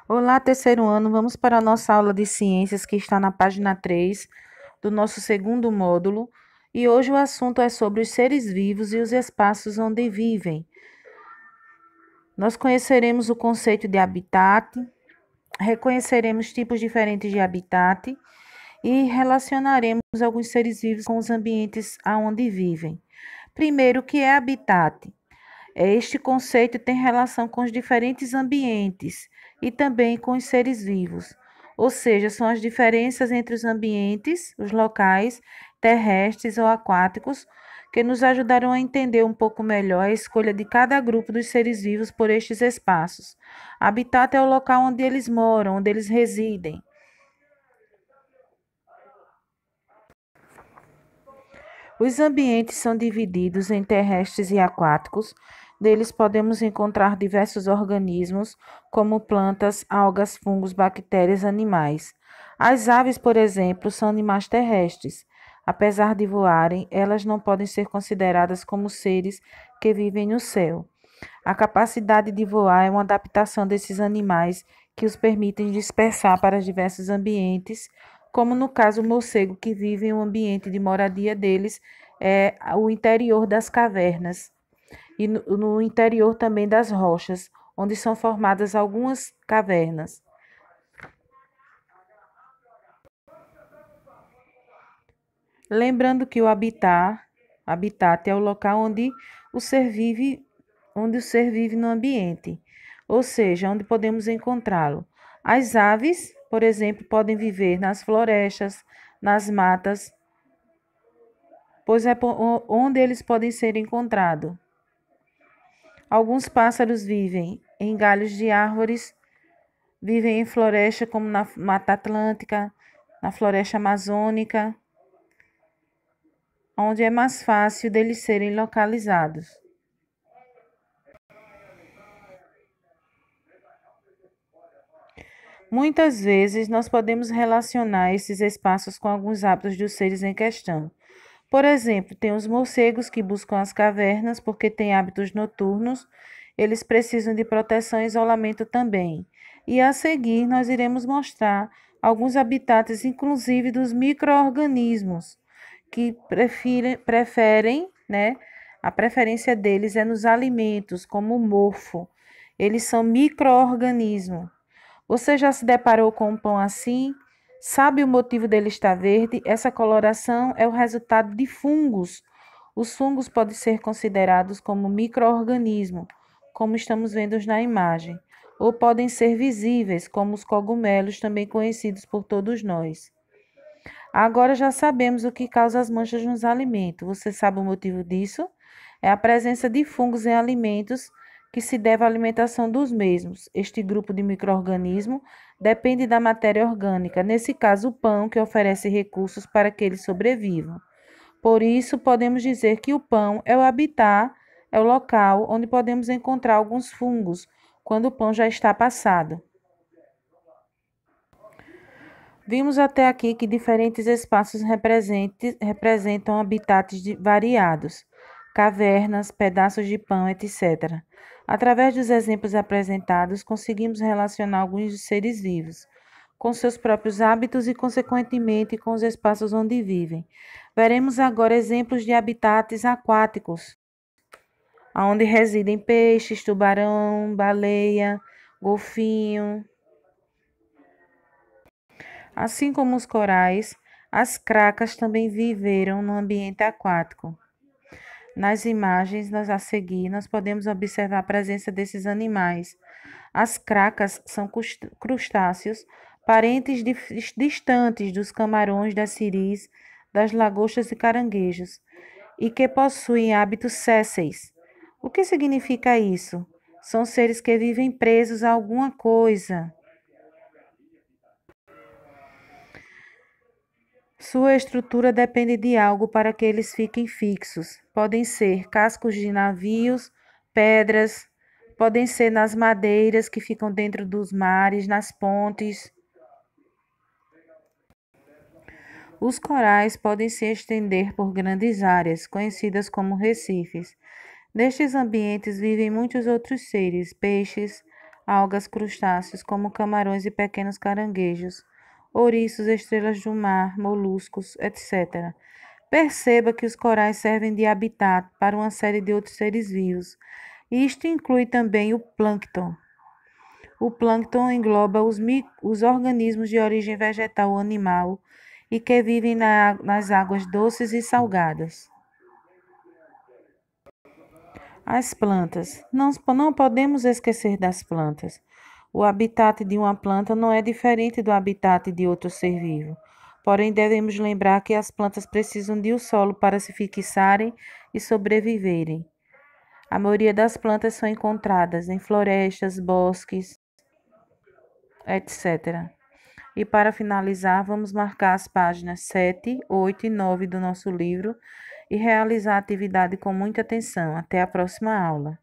Olá, terceiro ano, vamos para a nossa aula de ciências que está na página 3 do nosso segundo módulo. E hoje o assunto é sobre os seres vivos e os espaços onde vivem. Nós conheceremos o conceito de habitat, reconheceremos tipos diferentes de habitat e relacionaremos alguns seres vivos com os ambientes aonde vivem. Primeiro, o que é habitat? Este conceito tem relação com os diferentes ambientes e também com os seres vivos, ou seja, são as diferenças entre os ambientes, os locais terrestres ou aquáticos, que nos ajudarão a entender um pouco melhor a escolha de cada grupo dos seres vivos por estes espaços. Habitat é o local onde eles moram, onde eles residem. Os ambientes são divididos em terrestres e aquáticos. Neles podemos encontrar diversos organismos, como plantas, algas, fungos, bactérias, animais. As aves, por exemplo, são animais terrestres. Apesar de voarem, elas não podem ser consideradas como seres que vivem no céu. A capacidade de voar é uma adaptação desses animais que os permitem dispersar para diversos ambientes, como no caso o morcego, que vive em um ambiente de moradia deles, é o interior das cavernas e no interior também das rochas, onde são formadas algumas cavernas. Lembrando que o habitat é o local onde o ser vive no ambiente, ou seja, onde podemos encontrá-lo. As aves, por exemplo, podem viver nas florestas, nas matas, pois é onde eles podem ser encontrados. Alguns pássaros vivem em galhos de árvores, vivem em floresta como na Mata Atlântica, na floresta amazônica, onde é mais fácil deles serem localizados. Muitas vezes nós podemos relacionar esses espaços com alguns hábitos dos seres em questão. Por exemplo, tem os morcegos que buscam as cavernas porque têm hábitos noturnos, eles precisam de proteção e isolamento também. E a seguir, nós iremos mostrar alguns habitats, inclusive dos micro-organismos, que preferem, né? A preferência deles é nos alimentos, como o mofo. Eles são micro-organismos. Você já se deparou com um pão assim? Sabe o motivo dele estar verde? Essa coloração é o resultado de fungos. Os fungos podem ser considerados como micro-organismos, como estamos vendo na imagem, ou podem ser visíveis, como os cogumelos, também conhecidos por todos nós. Agora já sabemos o que causa as manchas nos alimentos. Você sabe o motivo disso? É a presença de fungos em alimentos que se deve à alimentação dos mesmos. Este grupo de micro-organismos depende da matéria orgânica, nesse caso o pão, que oferece recursos para que eles sobrevivam. Por isso, podemos dizer que o pão é o habitat, é o local onde podemos encontrar alguns fungos, quando o pão já está passado. Vimos até aqui que diferentes espaços representam habitats variados, cavernas, pedaços de pão, etc. Através dos exemplos apresentados, conseguimos relacionar alguns dos seres vivos com seus próprios hábitos e, consequentemente, com os espaços onde vivem. Veremos agora exemplos de habitats aquáticos, onde residem peixes, tubarão, baleia, golfinho. Assim como os corais, as cracas também viveram no ambiente aquático. Nas imagens a seguir, nós podemos observar a presença desses animais. As cracas são crustáceos, parentes distantes dos camarões, das siris, das lagostas e caranguejos, e que possuem hábitos sésseis. O que significa isso? São seres que vivem presos a alguma coisa. Sua estrutura depende de algo para que eles fiquem fixos. Podem ser cascos de navios, pedras, podem ser nas madeiras que ficam dentro dos mares, nas pontes. Os corais podem se estender por grandes áreas, conhecidas como recifes. Nestes ambientes vivem muitos outros seres, peixes, algas, crustáceos, como camarões e pequenos caranguejos, ouriços, estrelas do mar, moluscos, etc. Perceba que os corais servem de habitat para uma série de outros seres vivos. Isto inclui também o plâncton. O plâncton engloba os organismos de origem vegetal ou animal e que vivem nas águas doces e salgadas. As plantas. Não podemos esquecer das plantas. O habitat de uma planta não é diferente do habitat de outro ser vivo. Porém, devemos lembrar que as plantas precisam de um solo para se fixarem e sobreviverem. A maioria das plantas são encontradas em florestas, bosques, etc. E para finalizar, vamos marcar as páginas 7, 8 e 9 do nosso livro e realizar a atividade com muita atenção. Até a próxima aula.